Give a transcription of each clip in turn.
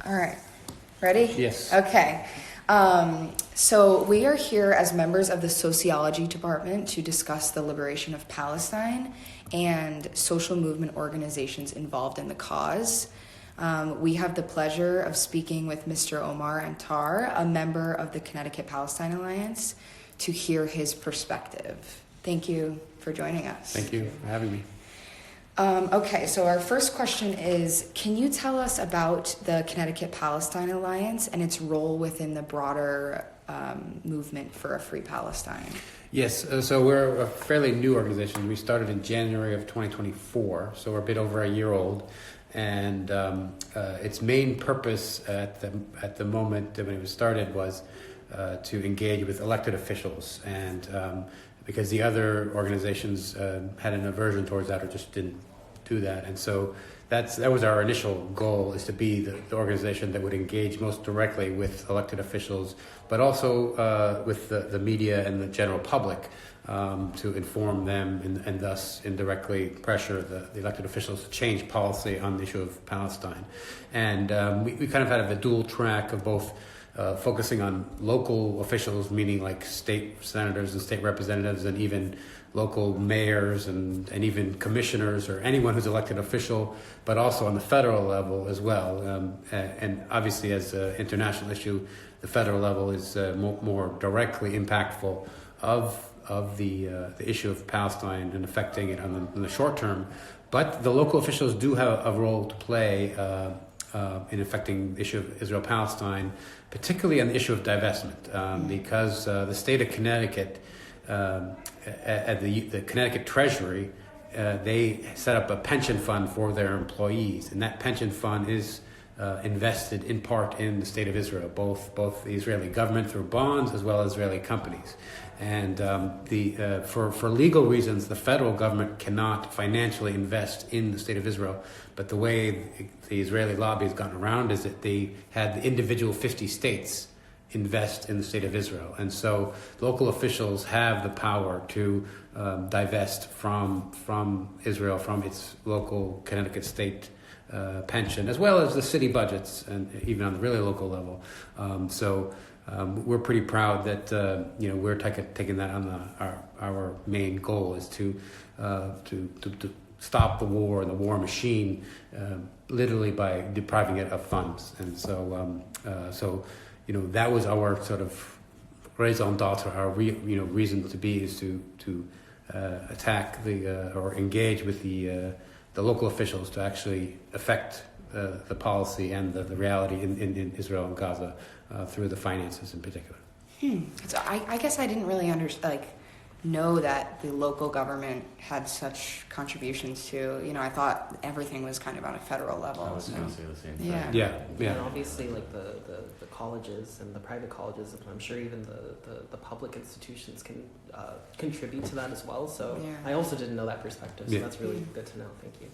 All right. Ready? Yes. Okay. So we are here as members of the Sociology Department to discuss the liberation of Palestine and social movement organizations involved in the cause. We have the pleasure of speaking with Mr. Omar Antar, a member of the Connecticut Palestine Alliance, to hear his perspective. Thank you for joining us. Thank you for having me. Okay, so our first question is, can you tell us about the Connecticut Palestine Alliance and its role within the broader movement for a free Palestine? Yes, so we're a fairly new organization. We started in January of 2024, so we're a bit over a year old. And its main purpose at the moment when it was started was to engage with elected officials. And because the other organizations had an aversion towards that or just didn't do that. And so that was our initial goal, is to be the organization that would engage most directly with elected officials, but also with the media and the general public to inform them and thus indirectly pressure the elected officials to change policy on the issue of Palestine. And we kind of had a dual track of both focusing on local officials, meaning like state senators and state representatives and even local mayors and even commissioners or anyone who's elected official, but also on the federal level as well. And obviously as an international issue, the federal level is more directly impactful of the issue of Palestine and affecting it in the short term. But the local officials do have a role to play in affecting the issue of Israel-Palestine, particularly on the issue of divestment, because the state of Connecticut, at the Connecticut Treasury, they set up a pension fund for their employees, and that pension fund is invested in part in the state of Israel, both the Israeli government through bonds as well as Israeli companies. And for legal reasons, the federal government cannot financially invest in the state of Israel. But the way the Israeli lobby has gotten around is that they had the individual 50 states invest in the state of Israel. And so local officials have the power to divest from Israel, from its local Connecticut state pension, as well as the city budgets, and even on the really local level. We're pretty proud that we're taking that on our main goal is to stop the war and the war machine, literally by depriving it of funds. And so that was our sort of raison d'etre, our reason to be, is to attack or engage with the local officials to actually affect the policy and the reality in Israel and Gaza through the finances in particular. So I guess I didn't really know that the local government had such contributions to, I thought everything was kind of on a federal level. I was going to say the same thing. Yeah. And obviously, like the colleges and the private colleges, and I'm sure even the public institutions can contribute to that as well. So I also didn't know that perspective. So that's really good to know. Thank you.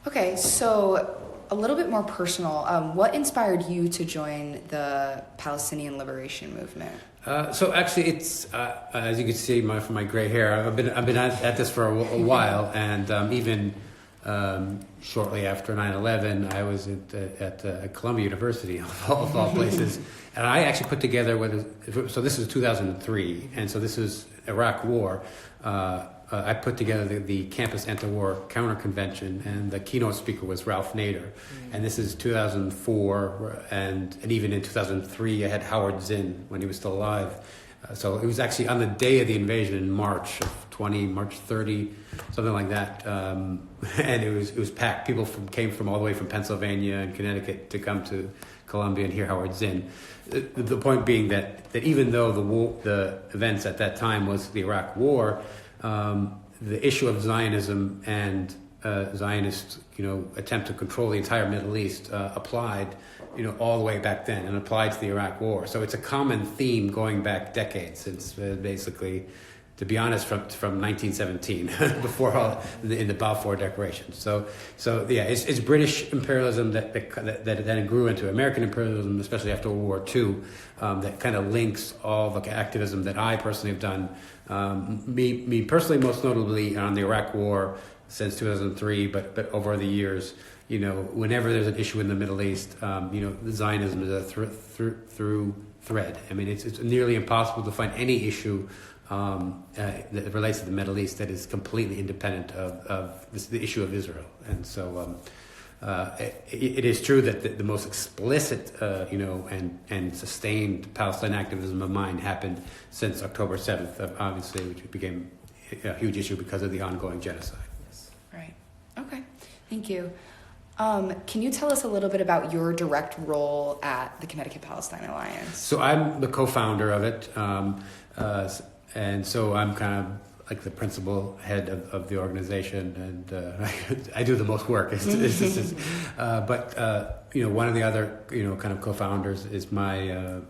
Okay, so a little bit more personal. What inspired you to join the Palestinian Liberation Movement? So actually, it's as you can see from my gray hair, I've been at this for a while, and even shortly after 9/11, I was at Columbia University, of all places, and I actually put together so this is 2003, and so this is Iraq War. I put together the Campus Anti-War Counter Convention, and the keynote speaker was Ralph Nader. And this is 2004, and even in 2003, I had Howard Zinn when he was still alive. So it was actually on the day of the invasion in March 30, something like that. And it was packed. People came from all the way from Pennsylvania and Connecticut to come to Columbia and hear Howard Zinn. The point being that even though the events at that time was the Iraq War, the issue of Zionism and Zionist, attempt to control the entire Middle East applied, all the way back then, and applied to the Iraq War. So it's a common theme going back decades, since basically, to be honest, from 1917, before in the Balfour Declaration. So yeah, it's British imperialism that then grew into American imperialism, especially after World War II, that kind of links all the activism that I personally have done. Me personally, most notably on the Iraq War since 2003, but over the years, whenever there's an issue in the Middle East, Zionism is a through thread. I mean, it's nearly impossible to find any issue that relates to the Middle East that is completely independent of the issue of Israel. And so it is true that the most explicit, and sustained Palestine activism of mine happened since October 7th, obviously, which became a huge issue because of the ongoing genocide. Yes. Right. Okay. Thank you. Can you tell us a little bit about your direct role at the Connecticut Palestine Alliance? So I'm the co-founder of it, and so I'm kind of like the principal head of the organization, and I do the most work. But one of the other kind of co-founders is my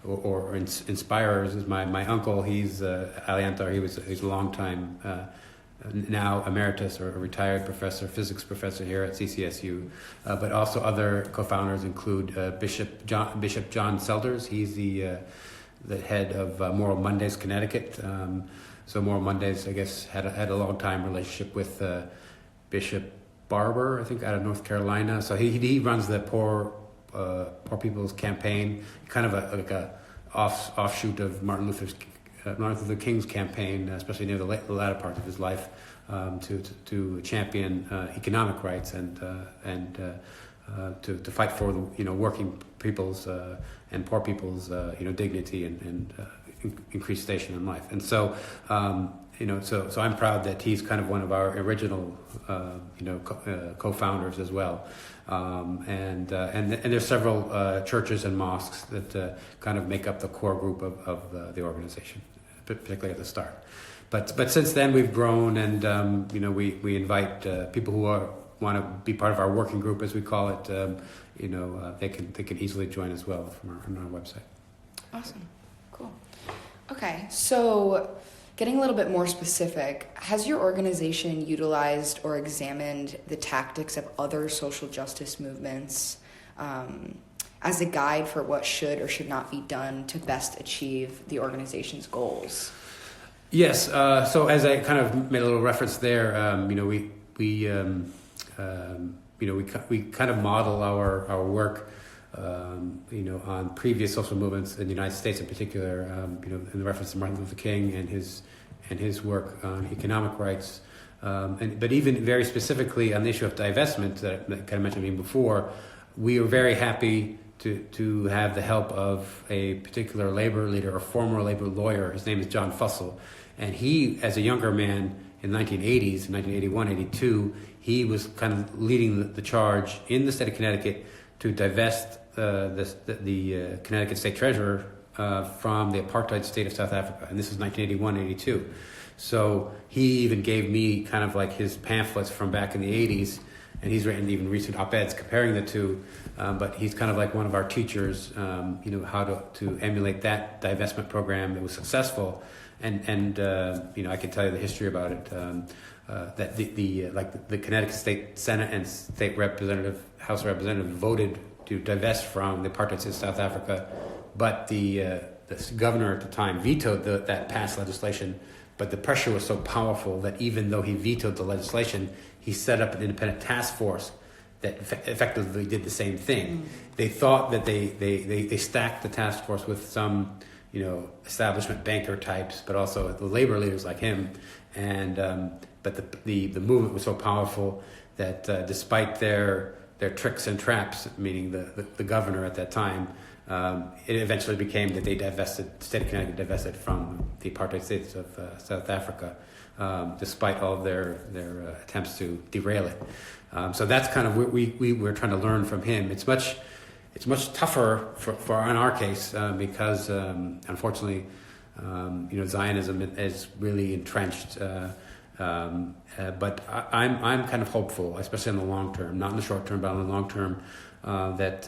or inspirers is my uncle. He's Aliantar. He's a long time. Now emeritus or a retired physics professor here at CCSU, but also other co-founders include Bishop John Selders. He's the head of Moral Mondays Connecticut. So Moral Mondays, I guess, had a long time relationship with Bishop Barber, I think, out of North Carolina. So he runs the Poor People's Campaign, kind of like a offshoot of Martin Luther King's campaign, especially near the latter part of his life, to champion economic rights and to fight for the working people's and poor people's dignity and increased station in life. And so so I'm proud that he's kind of one of our original co-founders as well. And there's several churches and mosques that kind of make up the core group of the organization, particularly at the start. But since then we've grown, and we invite people who want to be part of our working group, as we call it. They can easily join as well from our website. Awesome, cool. Okay, so getting a little bit more specific, has your organization utilized or examined the tactics of other social justice movements as a guide for what should or should not be done to best achieve the organization's goals? Yes. So as I kind of made a little reference there, we kind of model our work, on previous social movements in the United States in particular, in the reference to Martin Luther King and his work on economic rights, but even very specifically on the issue of divestment that I kind of mentioned before, we were very happy to have the help of a particular labor leader or former labor lawyer. His name is John Fussell, and he, as a younger man in the 1980s, 1981, 82, he was kind of leading the charge in the state of Connecticut to divest the Connecticut State Treasurer from the apartheid state of South Africa. And this is 1981, 82. So he even gave me kind of like his pamphlets from back in the 80s, and he's written even recent op-eds comparing the two. But he's kind of like one of our teachers, how to emulate that divestment program that was successful. And I can tell you the history about it. That the Connecticut State Senate and State House of Representatives voted to divest from the apartheid state of South Africa, but the governor at the time vetoed that passed legislation. But the pressure was so powerful that even though he vetoed the legislation, he set up an independent task force that effectively did the same thing. They thought that they stacked the task force with some establishment banker types, but also the labor leaders like him. And but the movement was so powerful that despite their tricks and traps, meaning the governor at that time, it eventually became that the state of Connecticut divested from the apartheid states of South Africa, despite all of their attempts to derail it. So that's kind of what we were trying to learn from him. It's much tougher for in our case because unfortunately, Zionism is really entrenched. But I'm kind of hopeful, especially in the long term, not in the short term, but in the long term, that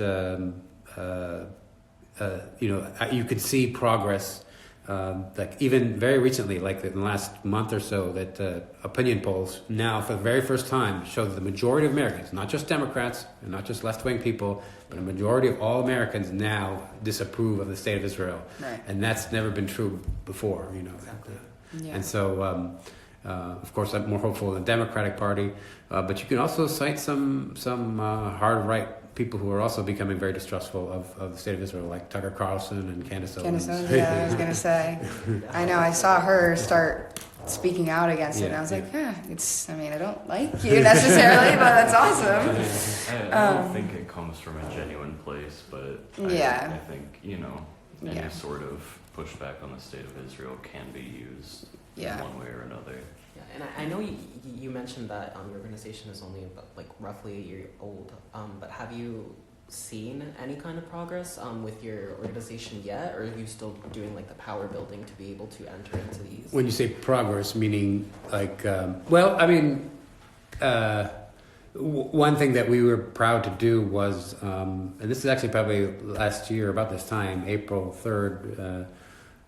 you could see progress. Like even very recently, like in the last month or so, that opinion polls now, for the very first time, show that the majority of Americans, not just Democrats and not just left-wing people, but a majority of all Americans now disapprove of the state of Israel, right. And that's never been true before, Exactly. Yeah. And so, Of course, I'm more hopeful in the Democratic Party, but you can also cite some hard right people who are also becoming very distrustful of the state of Israel, like Tucker Carlson and Candace Owens. Yeah, I was gonna say. I know. I saw her start speaking out against it, and I was like, I mean, I don't like you necessarily, but that's awesome. I don't think it comes from a genuine place, but I think, any sort of pushback on the state of Israel can be used in one way or another. Yeah, and I know you mentioned that your organization is only about, roughly a year old, but have you seen any kind of progress with your organization yet, or are you still doing the power building to be able to enter into these? When you say progress, meaning one thing that we were proud to do was, and this is actually probably last year about this time, April 3rd,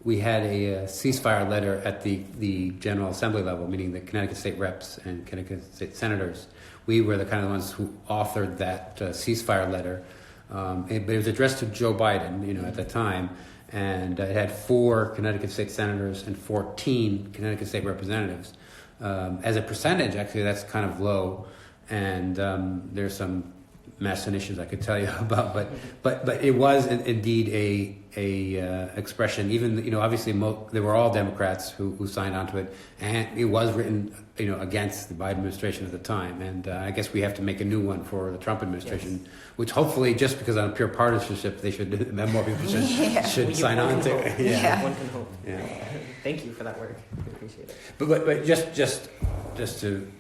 we had a ceasefire letter at the General Assembly level, meaning the Connecticut State Reps and Connecticut State Senators. We were the kind of ones who authored that ceasefire letter, but it was addressed to Joe Biden, at the time, and it had 4 Connecticut State Senators and 14 Connecticut State Representatives. As a percentage, actually, that's kind of low, and there's some mess and issues I could tell you about, but it was indeed a expression. Even obviously they were all Democrats who signed onto it, and it was written against the Biden administration at the time. And I guess we have to make a new one for the Trump administration, which hopefully, just because on pure partisanship, they should more people should sign on to. One can hope. Yeah. Thank you for that work. I appreciate it. But just to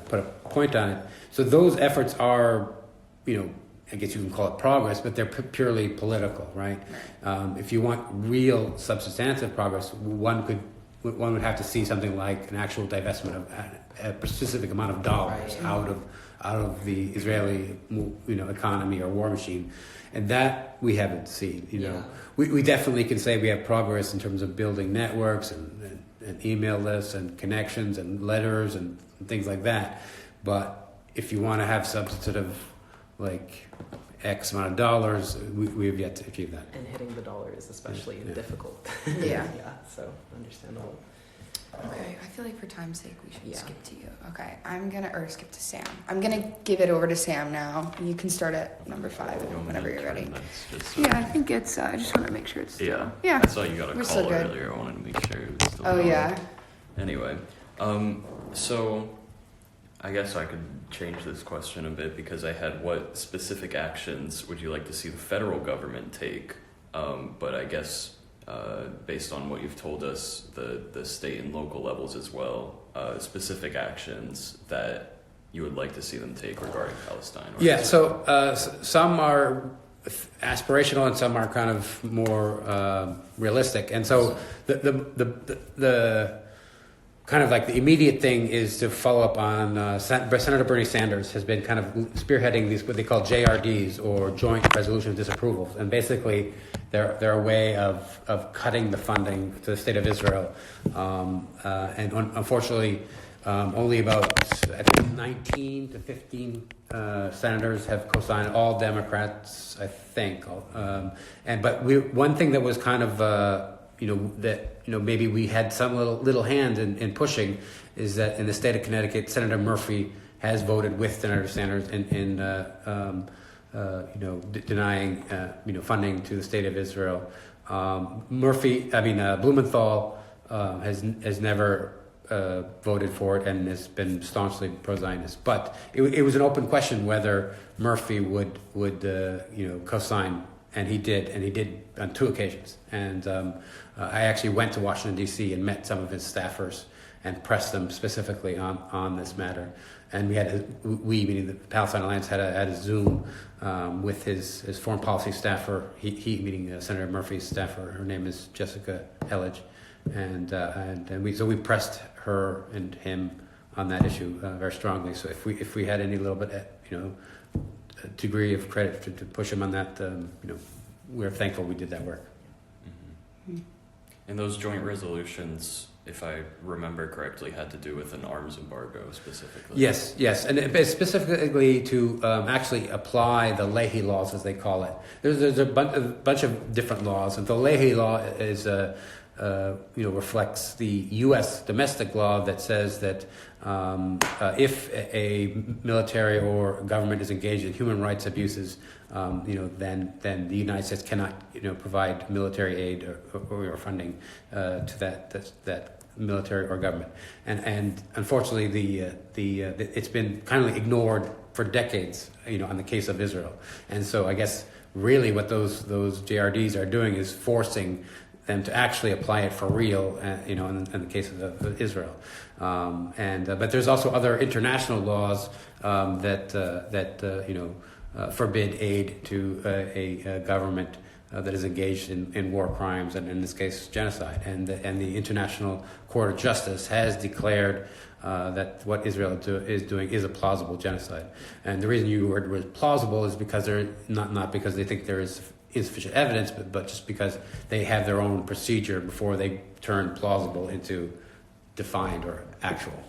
put a point on it, so those efforts are, I guess you can call it progress, but they're purely political, right? If you want real substantive progress, one would have to see something like an actual divestment of a specific amount of dollars out of the Israeli, economy or war machine, and that we haven't seen. We definitely can say we have progress in terms of building networks and email lists and connections and letters and things like that. But if you want to have substantive, X amount of dollars, we have yet to achieve that. And hitting the dollar is especially difficult. So understandable. Okay, I feel like for time's sake we should skip to you. Okay, skip to Sam. I'm gonna give it over to Sam now. You can start at number 5 whenever you're ready. I think it's. I just want to make sure it's. Yeah. Yeah. I saw you got a call earlier. I wanted to make sure it was still. Oh yeah. Anyway, so I guess I could change this question a bit because I had what specific actions would you like to see the federal government take? But I guess based on what you've told us, the state and local levels as well, specific actions that you would like to see them take regarding Palestine. So some are aspirational and some are kind of more realistic. And so the kind of the immediate thing is to follow up on Senator Bernie Sanders has been kind of spearheading these what they call JRDs, or Joint Resolution of Disapproval, and basically they're a way of cutting the funding to the state of Israel, and unfortunately only about I think 19 to 15 senators have co-signed, all Democrats I think, but one thing that was kind of maybe we had some little hand in pushing is that in the state of Connecticut, Senator Murphy has voted with Senator Sanders in denying funding to the state of Israel. Blumenthal has never voted for it and has been staunchly pro-Zionist. But it was an open question whether Murphy would co-sign. And he did on 2 occasions. And I actually went to Washington, D.C. and met some of his staffers and pressed them specifically on this matter. And meaning the Palestine Alliance, had a Zoom with his foreign policy staffer, he meaning Senator Murphy's staffer. Her name is Jessica Elledge. And we pressed her and him on that issue very strongly. So if we had any little bit, degree of credit to push him on that, we're thankful we did that work. Mm-hmm. And those joint resolutions, if I remember correctly, had to do with an arms embargo specifically. Yes, and specifically to actually apply the Leahy laws, as they call it. There's a bunch of different laws, and the Leahy law is reflects the U.S. domestic law that says that if a military or government is engaged in human rights abuses, then the United States cannot provide military aid or funding to that military or government, and unfortunately it's been kindly ignored for decades, on the case of Israel, and so I guess really what those JRDs are doing is forcing them to actually apply it for real, in the case of Israel, but there's also other international laws that forbid aid to a government that is engaged in war crimes, and in this case genocide, and the International Court of Justice has declared that what Israel is doing is a plausible genocide. And the reason you word plausible is because they're not because they think there is insufficient evidence, but just because they have their own procedure before they turn plausible into defined or actual.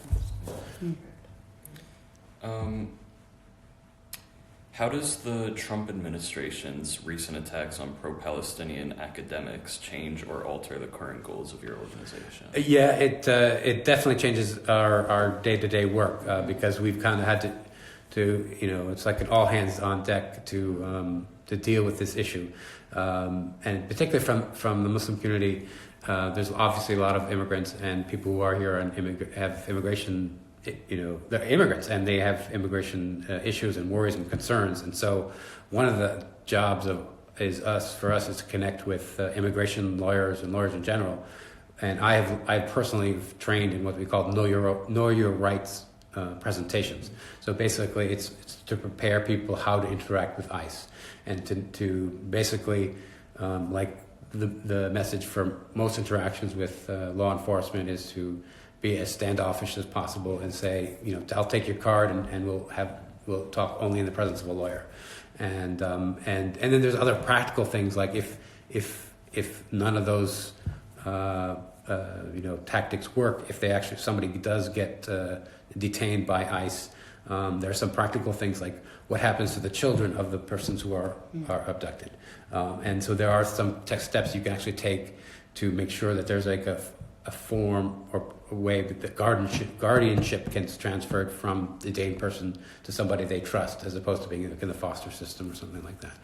How does the Trump administration's recent attacks on pro-Palestinian academics change or alter the current goals of your organization? Yeah, it definitely changes our day-to-day work because we've kind of had to it's like an all hands on deck to deal with this issue, and particularly from the Muslim community. There's obviously a lot of immigrants and people who are here and have immigration. They're immigrants and they have immigration issues and worries and concerns. And so one of the jobs for us is to connect with immigration lawyers and lawyers in general. And I personally trained in what we call know your rights presentations. So basically it's to prepare people how to interact with ICE and to basically like the message for most interactions with law enforcement is to be as standoffish as possible and say, I'll take your card and we'll talk only in the presence of a lawyer, and then there's other practical things like if none of those tactics work, if somebody does get detained by ICE, there are some practical things like what happens to the children of the persons who are abducted, and so there are some steps you can actually take to make sure that there's like a form or a way that the guardianship gets transferred from the detained person to somebody they trust, as opposed to being in the foster system or something like that.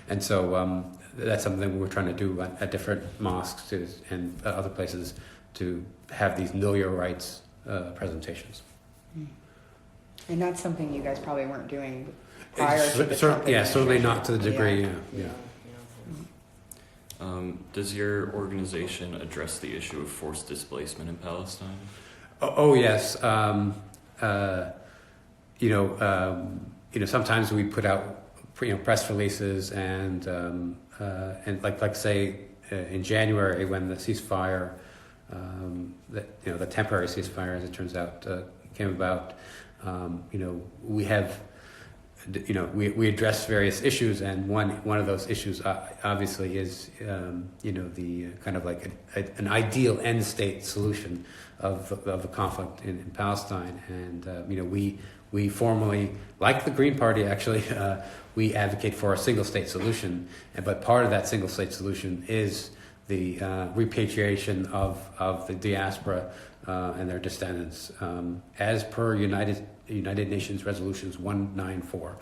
And so that's something we're trying to do at different mosques and other places to have these know your rights presentations. And that's something you guys probably weren't doing prior to the Trump Yeah, certainly not to the degree. Yeah. Does your organization address the issue of forced displacement in Palestine? Oh yes. Sometimes we put out press releases and like say in January when the ceasefire, the temporary ceasefire, as it turns out, came about. We have. We address various issues, and one of those issues obviously is the kind of like an ideal end state solution of the conflict in Palestine, and we formally, like the Green Party actually, we advocate for a single state solution, but part of that single state solution is the repatriation of the diaspora and their descendants, as per United Nations Resolutions 194,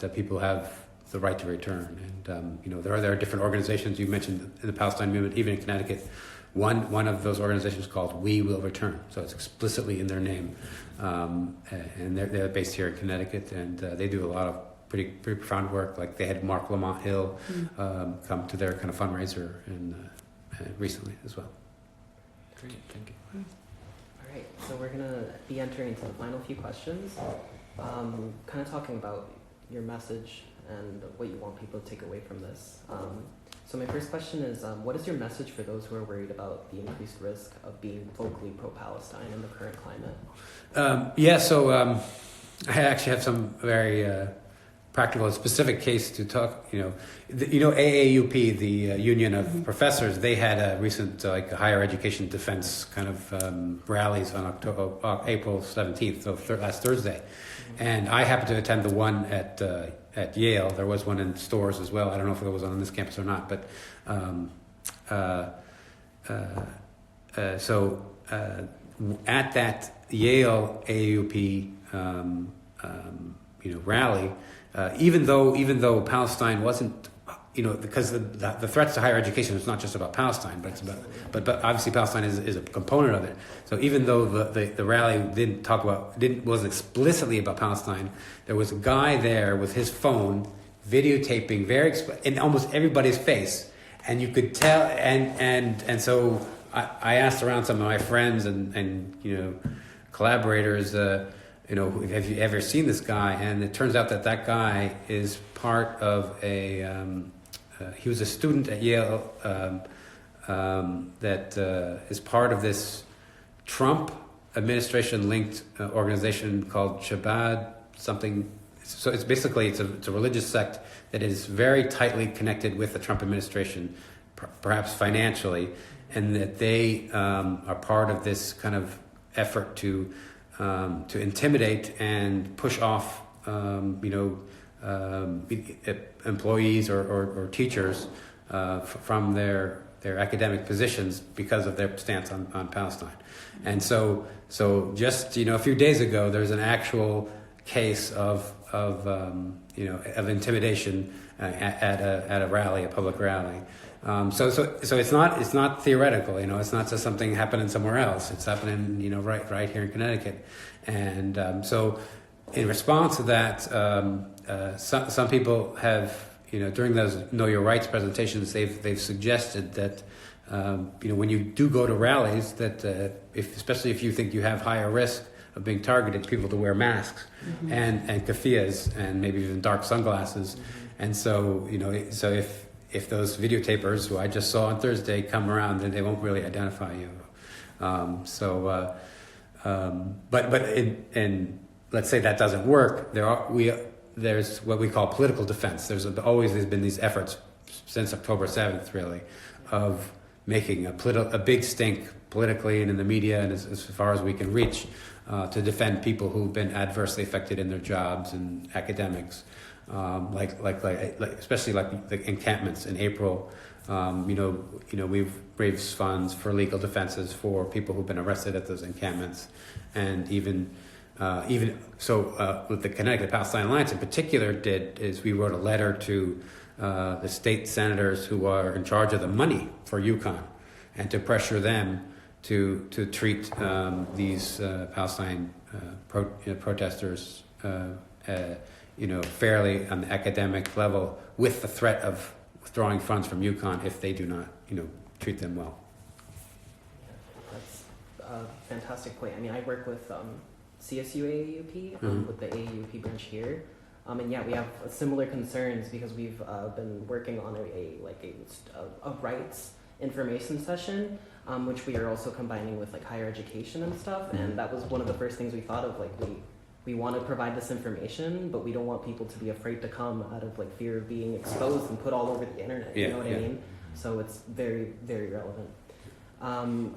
that people have the right to return. And, there are different organizations you mentioned in the Palestine movement, even in Connecticut. One of those organizations called We Will Return, so it's explicitly in their name. And they're based here in Connecticut, and they do a lot of pretty profound work. Like they had Mark Lamont Hill come to their kind of fundraiser recently as well. Great, thank you. All right, so we're going to be entering into the final few questions, kind of talking about your message and what you want people to take away from this. So my first question is, what is your message for those who are worried about the increased risk of being vocally pro-Palestine in the current climate? So I actually have some very practical and specific case to talk. AAUP, the Union of Professors, they had a recent higher education defense kind of rallies on April 17th, so last Thursday, and I happened to attend the one at Yale. There was one in Stores as well. I don't know if it was on this campus or not, but at that Yale AAUP rally, even though Palestine wasn't, because the threats to higher education is not just about Palestine, but it's about, but obviously Palestine is a component of it. So even though the rally wasn't explicitly about Palestine, there was a guy there with his phone videotaping in almost everybody's face, and you could tell. And so I asked around some of my friends and collaborators, have you ever seen this guy? And it turns out that guy is part of he was a student at Yale that is part of this Trump administration-linked organization called Shabbat something. So it's basically it's a religious sect that is very tightly connected with the Trump administration, perhaps financially, and that they are part of this kind of effort to intimidate and push off employees or teachers from their academic positions because of their stance on Palestine. And so just a few days ago there was an actual case of intimidation at a rally, a public rally. So it's not theoretical. It's not just something happening somewhere else. It's happening right here in Connecticut. And so in response to that, some people have during those Know Your Rights presentations they've suggested that when you do go to rallies that especially if you think you have higher risk of being targeted, people to wear masks and keffiyehs and maybe even dark sunglasses. And so if those videotapers who I just saw on Thursday come around, then they won't really identify you. But let's say that doesn't work. There's what we call political defense. There's been these efforts since October 7th, really, of making a big stink politically and in the media and as far as we can reach to defend people who've been adversely affected in their jobs and academics, especially like the encampments in April. We've raised funds for legal defenses for people who've been arrested at those encampments, and even what the Connecticut Palestine Alliance in particular did is we wrote a letter to the state senators who are in charge of the money for UConn, and to pressure them to treat these Palestine protesters fairly on the academic level, with the threat of withdrawing funds from UConn if they do not treat them well. That's a fantastic point. I mean, I work with CSU AAUP with the AAUP branch here. And we have similar concerns because we've been working on a rights information session, which we are also combining with higher education and stuff. And that was one of the first things we thought of. We want to provide this information, but we don't want people to be afraid to come out of fear of being exposed and put all over the internet. You know what I mean? So it's very, very relevant.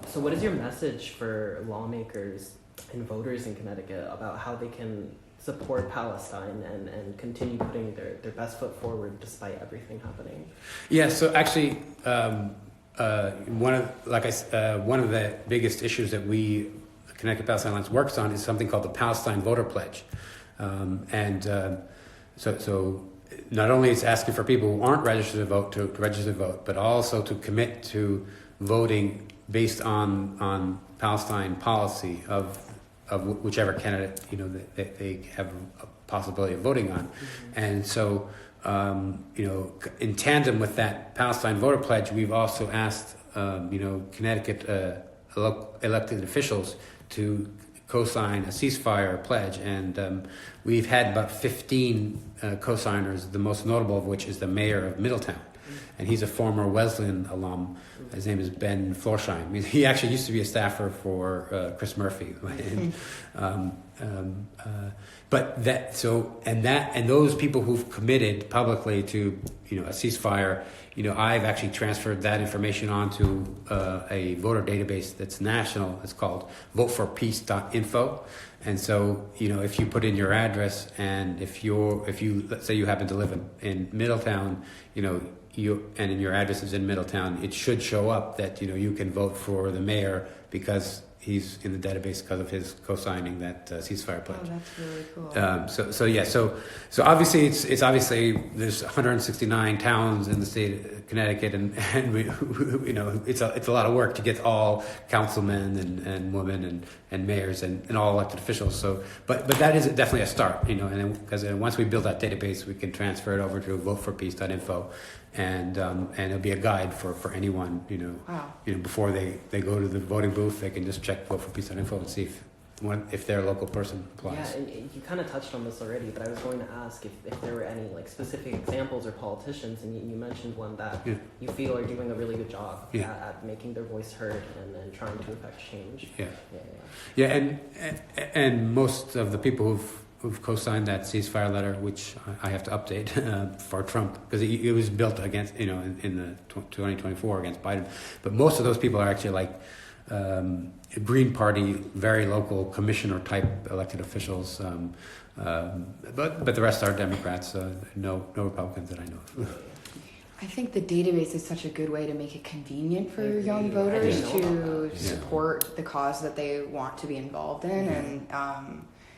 So what is your message for lawmakers and voters in Connecticut about how they can support Palestine and continue putting their best foot forward despite everything happening? Yeah, so actually one of the biggest issues that the Connecticut Palestine Alliance works on is something called the Palestine Voter Pledge. So not only it's asking for people who aren't registered to vote to register to vote, but also to commit to voting based on Palestine policy of whichever candidate that they have a possibility of voting on. And so in tandem with that Palestine Voter Pledge, we've also asked Connecticut elected officials to co-sign a ceasefire pledge, and we've had about 15 co-signers, the most notable of which is the mayor of Middletown, and he's a former Wesleyan alum. His name is Ben Florsheim. He actually used to be a staffer for Chris Murphy, but and those people who've committed publicly to a ceasefire, I've actually transferred that information onto a voter database that's national. It's called voteforpeace.info. And so, if you put in your address, and if you let's say you happen to live in Middletown, and in your address is in Middletown, it should show up that you can vote for the mayor because he's in the database because of his co-signing that ceasefire pledge. Oh, that's really cool. So obviously it's obviously there's 169 towns in the state of Connecticut, and we, it's a lot of work to get all councilmen and women and mayors and all elected officials. So, but that is definitely a start, and because once we build that database, we can transfer it over to voteforpeace.info. And it'll be a guide for anyone, Wow. Before they go to the voting booth, they can just check voteforpeace.info and see if their local person applies. Yeah, and you kind of touched on this already, but I was going to ask if there were any specific examples or politicians, and you mentioned one that you feel are doing a really good job at making their voice heard and trying to affect change. And most of the people who've co-signed that ceasefire letter, which I have to update for Trump, because it was built against, in the 2024 against Biden. But most of those people are actually like Green Party, very local commissioner type elected officials. But the rest are Democrats. No Republicans that I know of. I think the database is such a good way to make it convenient for young voters to support the cause that they want to be involved in, and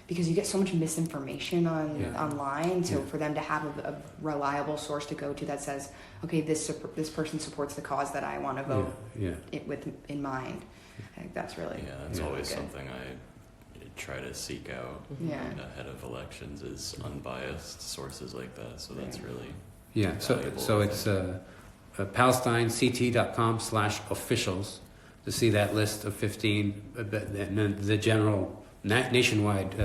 because you get so much misinformation online, so for them to have a reliable source to go to that says, okay, this person supports the cause that I want to vote with in mind. I think that's really that's really always good. something I try to seek out ahead of elections is unbiased sources like that. So that's really So it's PalestineCT.com/officials to see that list of 15. And then the general nationwide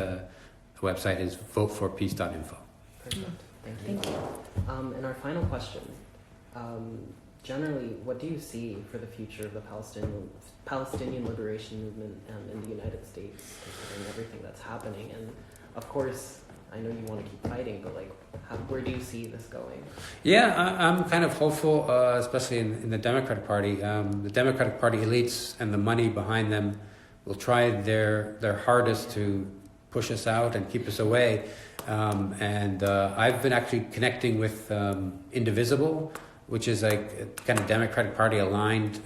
website is voteforpeace.info. Perfect. Thank you. And our final question. Generally, what do you see for the future of the Palestinian liberation movement in the United States, considering everything that's happening? And of course, I know you want to keep fighting, but where do you see this going? Yeah, I'm kind of hopeful, especially in the Democratic Party. The Democratic Party elites and the money behind them will try their hardest to push us out and keep us away. And I've been actually connecting with Indivisible, which is like a kind of Democratic Party aligned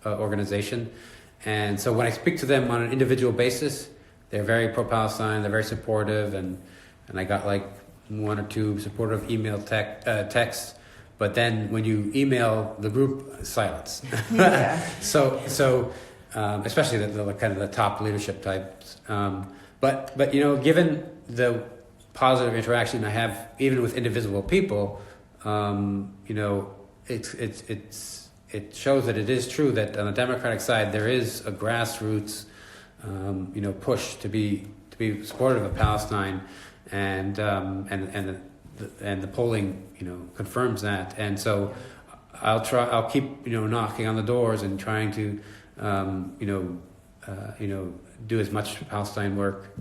organization. And so when I speak to them on an individual basis, they're very pro-Palestine, they're very supportive, and I got like one or two supportive email texts. But then when you email the group, silence. So especially the kind of the top leadership types. But given the positive interaction I have even with indivisible people, it shows that it is true that on the Democratic side there is a grassroots push to be supportive of Palestine, and the polling confirms that. And so I'll keep knocking on the doors and trying to do as much Palestine work.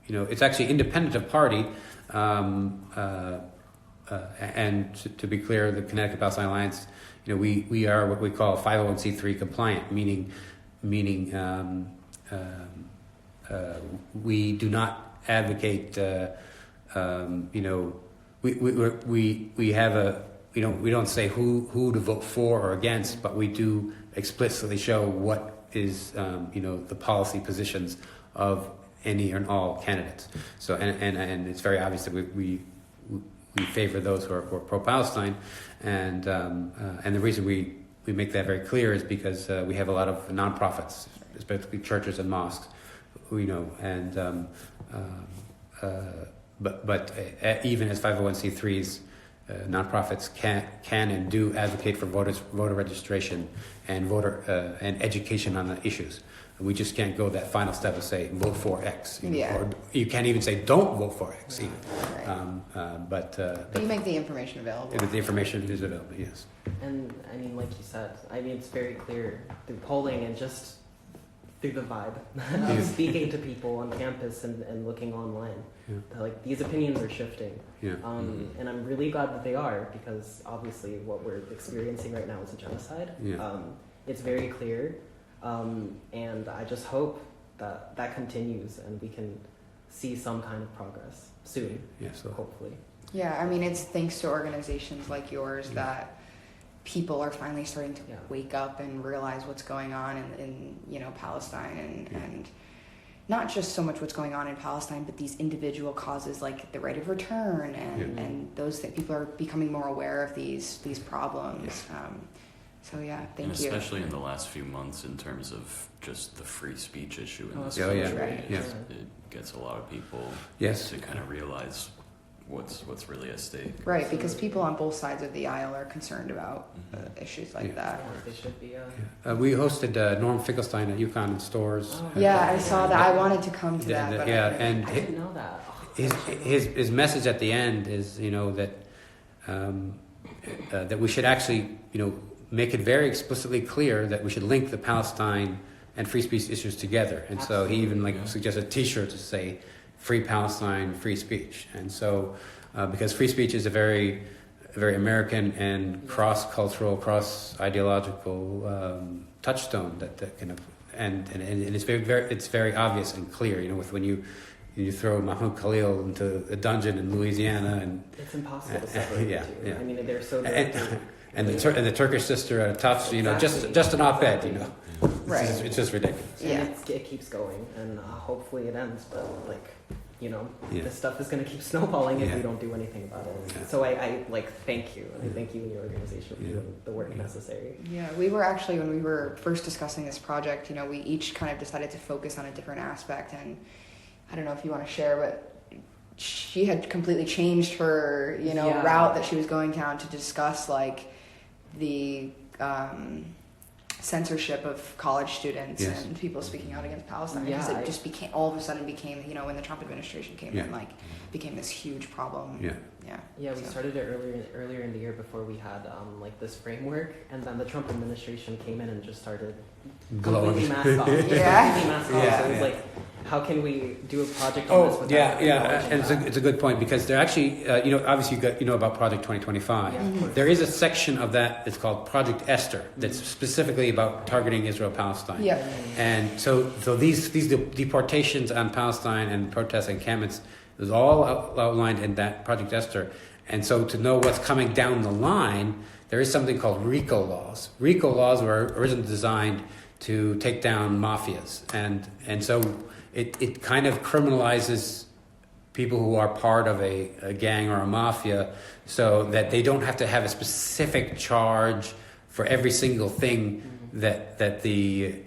It's actually independent of party. And to be clear, the Connecticut Palestine Alliance, we are what we call 501c3 compliant, meaning we do not advocate. We have a we don't say who to vote for or against, but we do explicitly show what is the policy positions of any and all candidates. So and it's very obvious that we favor those who are pro-Palestine, and the reason we make that very clear is because we have a lot of nonprofits, especially churches and mosques, and but even as 501c3s, nonprofits can and do advocate for voter registration and voter and education on the issues. We just can't go that final step and say vote for X, or you can't even say don't vote for X. Right. But you make the information available. The information is available, yes. And I mean, like you said, it's very clear through polling and just through the vibe of speaking to people on campus and looking online. Like these opinions are shifting. And I'm really glad that they are, because obviously what we're experiencing right now is a genocide. It's very clear. And I just hope that that continues and we can see some kind of progress soon, hopefully. Yeah, I mean, it's thanks to organizations like yours that people are finally starting to wake up and realize what's going on in Palestine and not just so much what's going on in Palestine, but these individual causes like the right of return and those things. People are becoming more aware of these problems. So thank you. Especially in the last few months, in terms of just the free speech issue in this country, it gets a lot of people to kind of realize what's really at stake. Right, because people on both sides of the aisle are concerned about issues like that. They should be. We hosted Norm Finkelstein at UConn in stores. I saw that. I wanted to come to that, but and I didn't know that. His message at the end is that that we should actually make it very explicitly clear that we should link the Palestine and free speech issues together. And so he even suggested a T-shirt to say "Free Palestine, Free Speech." And so because free speech is a very American and cross-cultural, cross-ideological touchstone that kind of and it's very obvious and clear. With when you throw Mahmoud Khalil into a dungeon in Louisiana, and it's impossible to separate the two. I mean, they're so. And the Turkish sister at a touch, just an op-ed, Right. It's just ridiculous. And it keeps going, and hopefully it ends. But this stuff is going to keep snowballing if we don't do anything about it. So I thank you, and I thank you and your organization for doing the work necessary. Yeah, we were actually, when we were first discussing this project, we each kind of decided to focus on a different aspect, and I don't know if you want to share, but she had completely changed her route that she was going down to discuss the censorship of college students and people speaking out against Palestine, because it just became when the Trump administration came in, became this huge problem. We started it earlier in the year before we had this framework, and then the Trump administration came in and just started completely masked off. So it was how can we do a project on this without and it's a good point, because they're actually obviously you know about Project 2025. There is a section of that that's called Project Esther that's specifically about targeting Israel-Palestine. And so these deportations on Palestine and protests and encampments is all outlined in that Project Esther. And so to know what's coming down the line, there is something called RICO laws. RICO laws were originally designed to take down mafias, and so it kind of criminalizes people who are part of a gang or a mafia, so that they don't have to have a specific charge for every single thing that the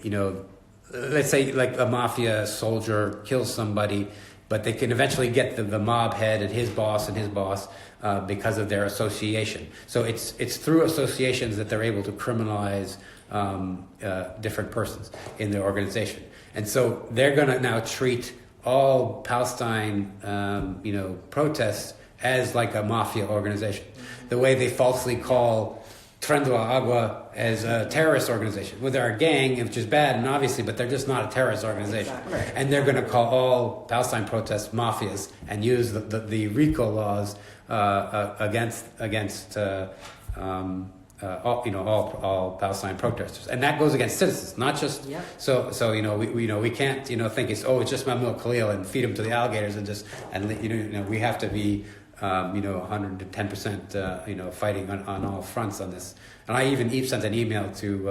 let's say like a mafia soldier kills somebody, but they can eventually get the mob head and his boss because of their association. So it's through associations that they're able to criminalize different persons in their organization. And so they're going to now treat all Palestine, protests as like a mafia organization. The way they falsely call Trendo Agua as a terrorist organization. Well, they're a gang, which is bad, and obviously, but they're just not a terrorist organization. Exactly. And they're going to call all Palestine protests mafias and use the RICO laws against all Palestine protesters, and that goes against citizens, not just so we can't think it's just Mahmoud Khalil and feed him to the alligators and we have to be 110% fighting on all fronts on this. And I even sent an email to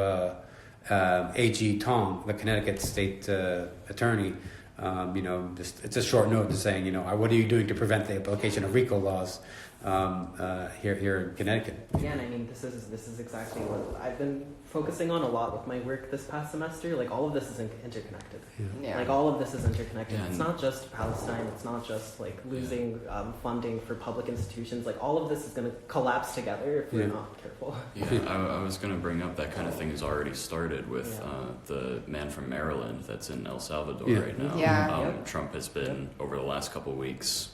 A.G. Tong, the Connecticut state attorney. It's a short note to saying, what are you doing to prevent the application of RICO laws here in Connecticut? Yeah, and I mean, this is exactly what I've been focusing on a lot with my work this past semester. Like, all of this is interconnected. Like, all of this is interconnected. It's not just Palestine. It's not just like losing funding for public institutions. Like, all of this is going to collapse together if we're not careful. I was going to bring up that kind of thing has already started with the man from Maryland that's in El Salvador right now. Trump has been over the last couple of weeks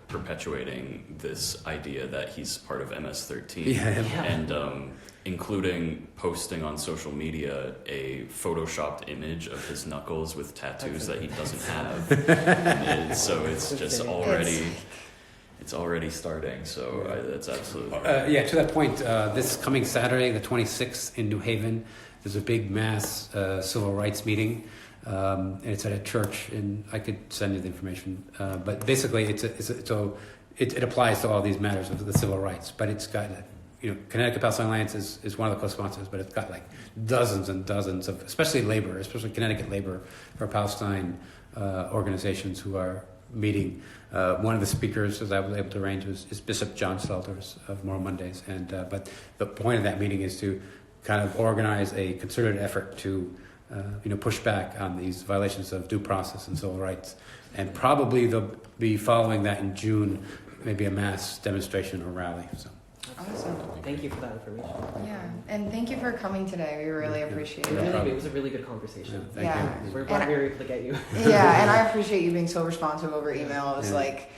perpetuating this idea that he's part of MS-13, Yeah. and including posting on social media a photoshopped image of his knuckles with tattoos that he doesn't have. And so it's just already. It's already starting, so that's absolutely right. To that point, this coming Saturday, the 26th in New Haven, there's a big mass civil rights meeting. And it's at a church, and I could send you the information. But basically, it applies to all these matters of the civil rights. But it's got, Connecticut Palestine Alliance is one of the co-sponsors, but it's got like dozens and dozens of, especially Connecticut labor for Palestine organizations who are meeting. One of the speakers, as I was able to arrange, is Bishop John Stelters of Moral Mondays. And but the point of that meeting is to kind of organize a concerted effort to push back on these violations of due process and civil rights. And probably they'll be following that in June, maybe a mass demonstration or rally. So. Awesome. Thank you for that information. Yeah, and thank you for coming today. We really appreciate it. It was a really good conversation. Thank you. We're glad we were able to get you. Yeah, and I appreciate you being so responsive over email. It was like,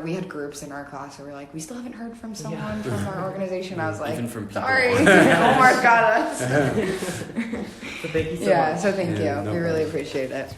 we had groups in our class that were like, we still haven't heard from someone from our organization. I was like, even from people sorry, Omar got us. So thank you so much. So thank you. No we really problem. appreciate it.